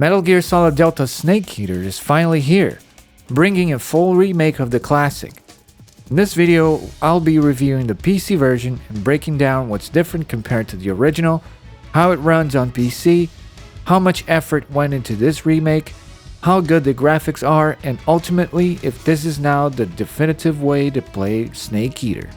Metal Gear Solid Delta Snake Eater is finally here, bringing a full remake of the classic. In this video, I'll be reviewing the PC version and breaking down what's different compared to the original, how it runs on PC, how much effort went into this remake, how good the graphics are, and ultimately if this is now the definitive way to play Snake Eater.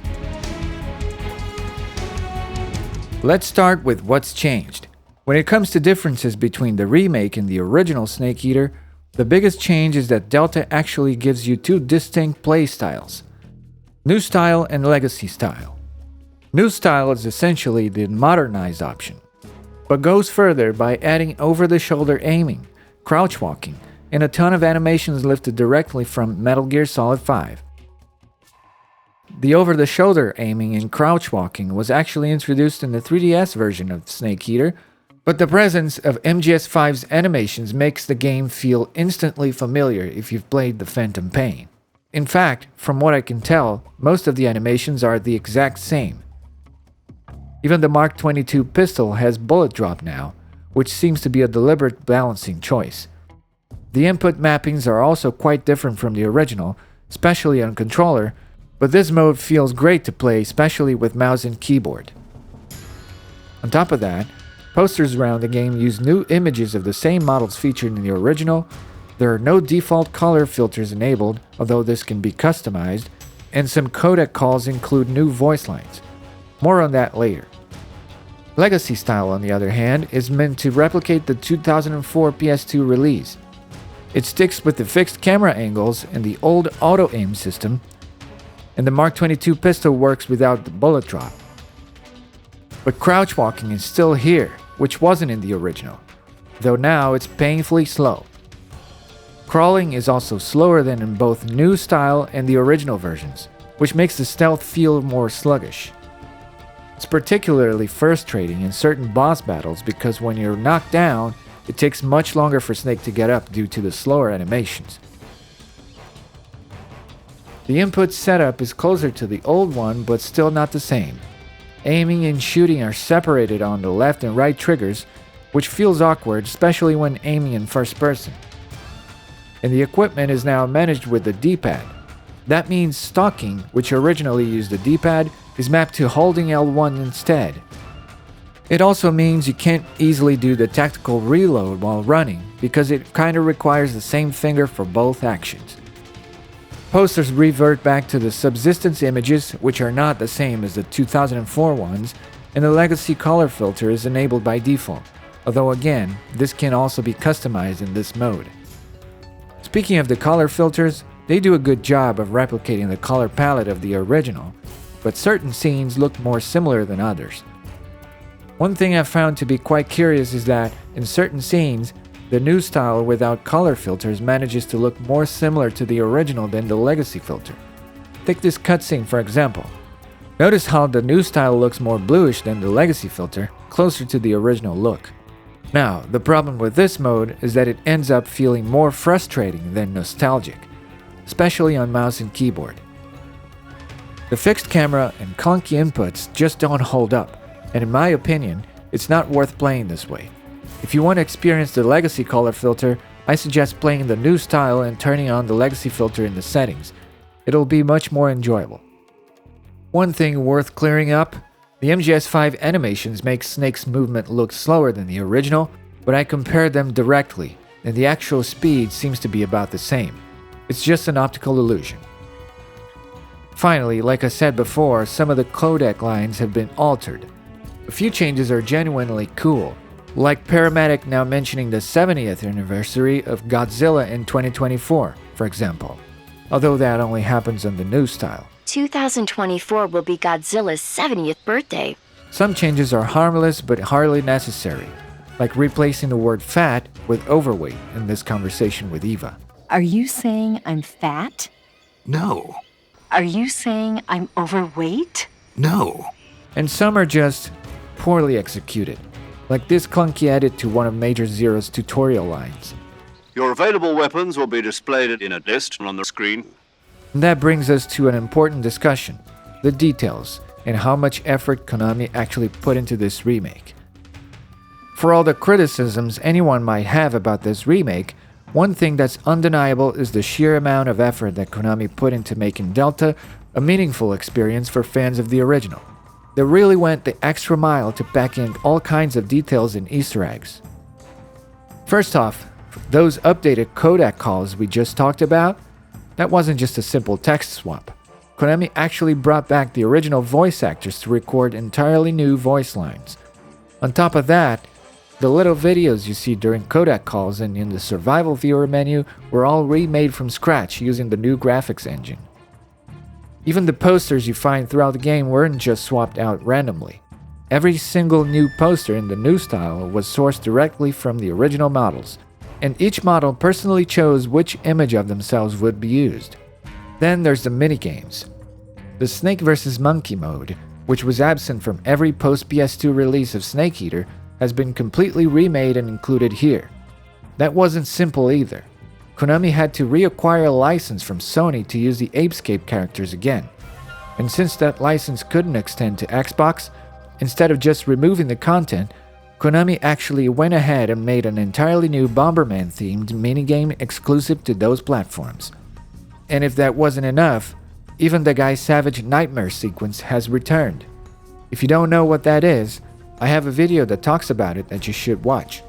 Let's start with what's changed. When it comes to differences between the remake and the original Snake Eater, the biggest change is that Delta actually gives you two distinct play styles: New Style and Legacy Style. New Style is essentially the modernized option, but goes further by adding over-the-shoulder aiming, crouch walking, and a ton of animations lifted directly from Metal Gear Solid 5. The over-the-shoulder aiming and crouch walking was actually introduced in the 3DS version of Snake Eater, but the presence of MGS5's animations makes the game feel instantly familiar if you've played the Phantom Pain. In fact, from what I can tell, most of the animations are the exact same. Even the Mark 22 pistol has bullet drop now, which seems to be a deliberate balancing choice. The input mappings are also quite different from the original, especially on controller, but this mode feels great to play, especially with mouse and keyboard. On top of that, posters around the game use new images of the same models featured in the original. There are no default color filters enabled, although this can be customized, and some codec calls include new voice lines. More on that later. Legacy Style, on the other hand, is meant to replicate the 2004 PS2 release. It sticks with the fixed camera angles and the old auto-aim system, and the Mark 22 pistol works without the bullet drop. But crouch walking is still here, which wasn't in the original, though now it's painfully slow. Crawling is also slower than in both New Style and the original versions, which makes the stealth feel more sluggish. It's particularly frustrating in certain boss battles because when you're knocked down, it takes much longer for Snake to get up due to the slower animations. The input setup is closer to the old one, but still not the same. Aiming and shooting are separated on the left and right triggers, which feels awkward, especially when aiming in first person. And the equipment is now managed with the D-pad. That means stalking, which originally used the D-pad, is mapped to holding L1 instead. It also means you can't easily do the tactical reload while running, because it kinda requires the same finger for both actions. Posters revert back to the subsistence images, which are not the same as the 2004 ones, and the legacy color filter is enabled by default, although again, this can also be customized in this mode. Speaking of the color filters, they do a good job of replicating the color palette of the original, but certain scenes look more similar than others. One thing I've found to be quite curious is that, in certain scenes, the New Style without color filters manages to look more similar to the original than the Legacy filter. Take this cutscene for example. Notice how the New Style looks more bluish than the Legacy filter, closer to the original look. Now, the problem with this mode is that it ends up feeling more frustrating than nostalgic, especially on mouse and keyboard. The fixed camera and clunky inputs just don't hold up, and in my opinion, it's not worth playing this way. If you want to experience the Legacy color filter, I suggest playing the New Style and turning on the Legacy filter in the settings. It'll be much more enjoyable. One thing worth clearing up, the MGS5 animations make Snake's movement look slower than the original, but I compared them directly, and the actual speed seems to be about the same. It's just an optical illusion. Finally, like I said before, some of the codec lines have been altered. A few changes are genuinely cool, like Paramedic now mentioning the 70th anniversary of Godzilla in 2024, for example, although that only happens on the New Style. 2024 will be Godzilla's 70th birthday. Some changes are harmless but hardly necessary, like replacing the word fat with overweight in this conversation with Eva. Are you saying I'm fat? No. Are you saying I'm overweight? No. And some are just poorly executed, like this clunky edit to one of Major Zero's tutorial lines. Your available weapons will be displayed in a list on the screen. And that brings us to an important discussion, the details, and how much effort Konami actually put into this remake. For all the criticisms anyone might have about this remake, one thing that's undeniable is the sheer amount of effort that Konami put into making Delta a meaningful experience for fans of the original. They really went the extra mile to pack in all kinds of details and Easter eggs. First off, those updated codec calls we just talked about, that wasn't just a simple text swap. Konami actually brought back the original voice actors to record entirely new voice lines. On top of that, the little videos you see during codec calls and in the survival viewer menu were all remade from scratch using the new graphics engine. Even the posters you find throughout the game weren't just swapped out randomly. Every single new poster in the new style was sourced directly from the original models, and each model personally chose which image of themselves would be used. Then there's the minigames. The Snake vs. Monkey mode, which was absent from every post-PS2 release of Snake Eater, has been completely remade and included here. That wasn't simple either. Konami had to reacquire a license from Sony to use the Apescape characters again. And since that license couldn't extend to Xbox, instead of just removing the content, Konami actually went ahead and made an entirely new Bomberman-themed minigame exclusive to those platforms. And if that wasn't enough, even the Guy Savage Nightmare sequence has returned. If you don't know what that is, I have a video that talks about it that you should watch.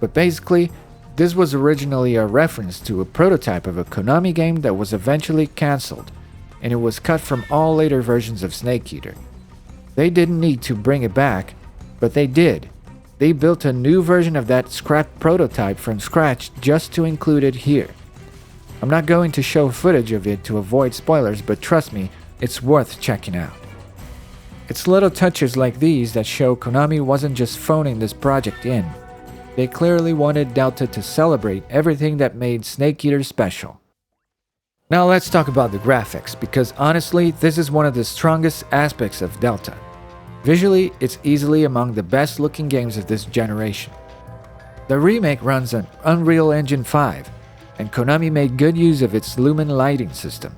But basically, this was originally a reference to a prototype of a Konami game that was eventually cancelled, and it was cut from all later versions of Snake Eater. They didn't need to bring it back, but they did. They built a new version of that scrapped prototype from scratch just to include it here. I'm not going to show footage of it to avoid spoilers, but trust me, it's worth checking out. It's little touches like these that show Konami wasn't just phoning this project in. They clearly wanted Delta to celebrate everything that made Snake Eater special. Now let's talk about the graphics, because honestly, this is one of the strongest aspects of Delta. Visually, it's easily among the best looking games of this generation. The remake runs on Unreal Engine 5, and Konami made good use of its Lumen lighting system.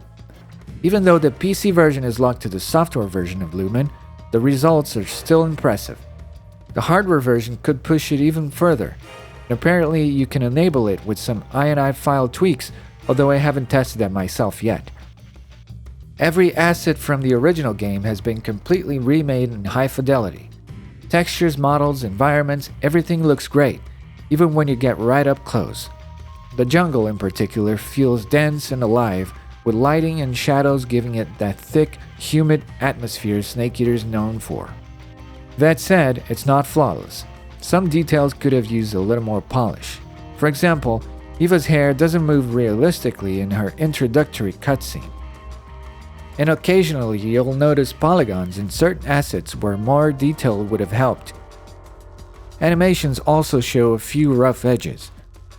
Even though the PC version is locked to the software version of Lumen, the results are still impressive. The hardware version could push it even further, and apparently you can enable it with some INI file tweaks, although I haven't tested that myself yet. Every asset from the original game has been completely remade in high fidelity. Textures, models, environments, everything looks great, even when you get right up close. The jungle in particular feels dense and alive, with lighting and shadows giving it that thick, humid atmosphere Snake Eater is known for. That said, it's not flawless. Some details could have used a little more polish. For example, Eva's hair doesn't move realistically in her introductory cutscene. And occasionally you'll notice polygons in certain assets where more detail would have helped. Animations also show a few rough edges.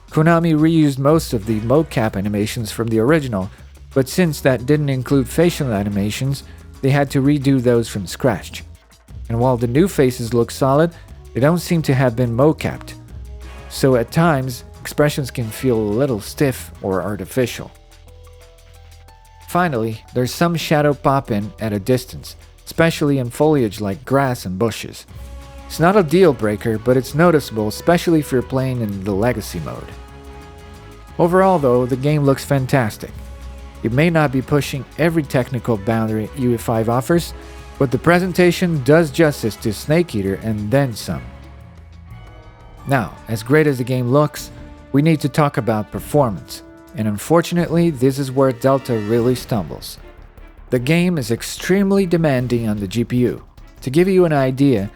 Konami reused most of the mocap animations from the original, but since that didn't include facial animations, they had to redo those from scratch. And while the new faces look solid, they don't seem to have been mocapped. So at times, expressions can feel a little stiff or artificial. Finally, there's some shadow pop-in at a distance, especially in foliage like grass and bushes. It's not a deal breaker, but it's noticeable, especially if you're playing in the legacy mode. Overall though, the game looks fantastic. It may not be pushing every technical boundary UE5 offers, but the presentation does justice to Snake Eater and then some. Now, as great as the game looks, we need to talk about performance, and unfortunately this is where Delta really stumbles. The game is extremely demanding on the GPU. To give you an idea,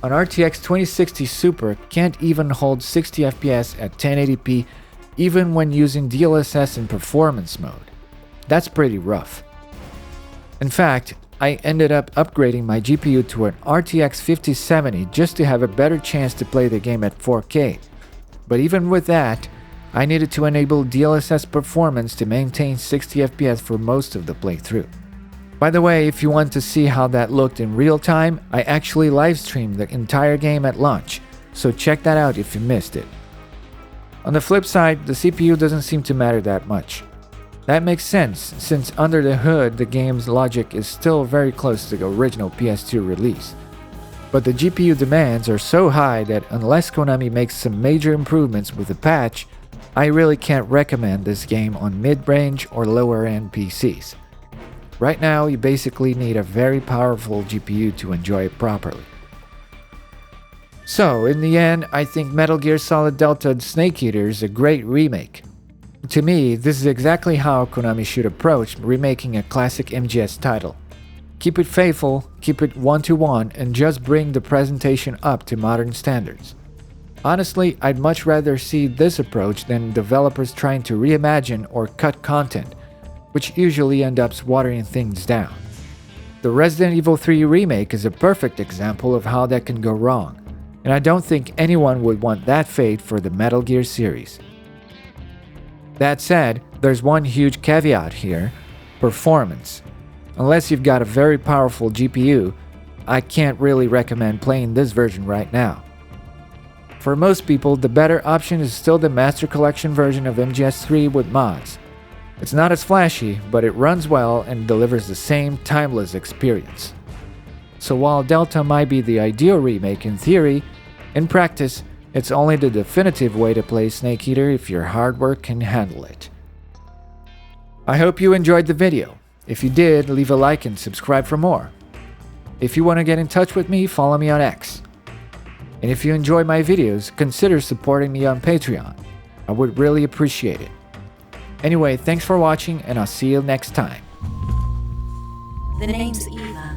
an RTX 2060 Super can't even hold 60 FPS at 1080p even when using DLSS in performance mode. That's pretty rough. In fact, I ended up upgrading my GPU to an RTX 5070 just to have a better chance to play the game at 4K. But even with that, I needed to enable DLSS performance to maintain 60 FPS for most of the playthrough. By the way, if you want to see how that looked in real time, I actually livestreamed the entire game at launch, so check that out if you missed it. On the flip side, the CPU doesn't seem to matter that much. That makes sense, since under the hood the game's logic is still very close to the original PS2 release. but the GPU demands are so high that unless Konami makes some major improvements with the patch, I really can't recommend this game on mid-range or lower-end PCs. Right now, you basically need a very powerful GPU to enjoy it properly. So, in the end, I think Metal Gear Solid Delta Snake Eater is a great remake. To me, this is exactly how Konami should approach remaking a classic MGS title. Keep it faithful, keep it one-to-one, and just bring the presentation up to modern standards. Honestly, I'd much rather see this approach than developers trying to reimagine or cut content, which usually end up watering things down. The Resident Evil 3 remake is a perfect example of how that can go wrong, and I don't think anyone would want that fate for the Metal Gear series. That said, there's one huge caveat here: performance. Unless you've got a very powerful GPU, I can't really recommend playing this version right now. For most people, the better option is still the Master Collection version of MGS3 with mods. It's not as flashy, but it runs well and delivers the same timeless experience. So while Delta might be the ideal remake in theory, in practice, it's only the definitive way to play Snake Eater if your hardware can handle it. I hope you enjoyed the video. If you did, leave a like and subscribe for more. If you want to get in touch with me, follow me on X. And if you enjoy my videos, consider supporting me on Patreon. I would really appreciate it. Anyway, thanks for watching, and I'll see you next time. The name's Eva.